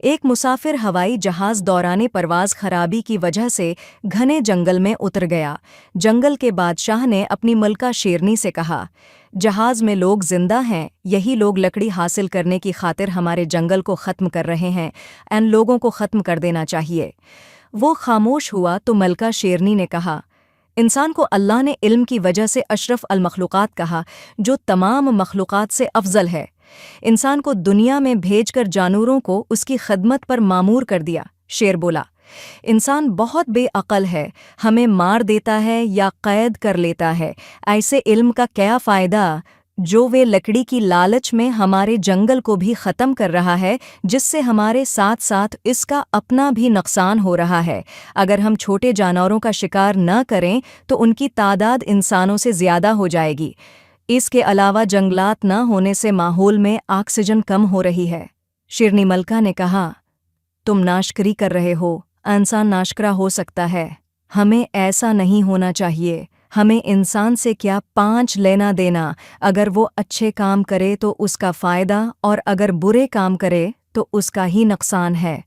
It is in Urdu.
ایک مسافر ہوائی جہاز دوران پرواز خرابی کی وجہ سے گھنے جنگل میں اتر گیا۔ جنگل کے بادشاہ نے اپنی ملکہ شیرنی سے کہا، جہاز میں لوگ زندہ ہیں، یہی لوگ لکڑی حاصل کرنے کی خاطر ہمارے جنگل کو ختم کر رہے ہیں، ان لوگوں کو ختم کر دینا چاہیے۔ وہ خاموش ہوا تو ملکہ شیرنی نے کہا، انسان کو اللہ نے علم کی وجہ سے اشرف المخلوقات کہا، جو تمام مخلوقات سے افضل ہے۔ انسان کو دنیا میں بھیج کر جانوروں کو اس کی خدمت پر مامور کر دیا۔ شیر بولا، انسان بہت بے عقل ہے، ہمیں مار دیتا ہے یا قید کر لیتا ہے، ایسے علم کا کیا فائدہ جو وہ لکڑی کی لالچ میں ہمارے جنگل کو بھی ختم کر رہا ہے، جس سے ہمارے ساتھ ساتھ اس کا اپنا بھی نقصان ہو رہا ہے۔ اگر ہم چھوٹے جانوروں کا شکار نہ کریں تو ان کی تعداد انسانوں سے زیادہ ہو جائے گی۔ اس کے علاوہ جنگلات نہ ہونے سے ماحول میں آکسیجن کم ہو رہی ہے۔ شیرنی ملکہ نے کہا، تم ناشکری کر رہے ہو، انسان ناشکرا ہو سکتا ہے، ہمیں ایسا نہیں ہونا چاہیے۔ ہمیں انسان سے کیا 5 لینا دینا، اگر وہ اچھے کام کرے تو اس کا فائدہ اور اگر برے کام کرے تو اس کا ہی نقصان ہے۔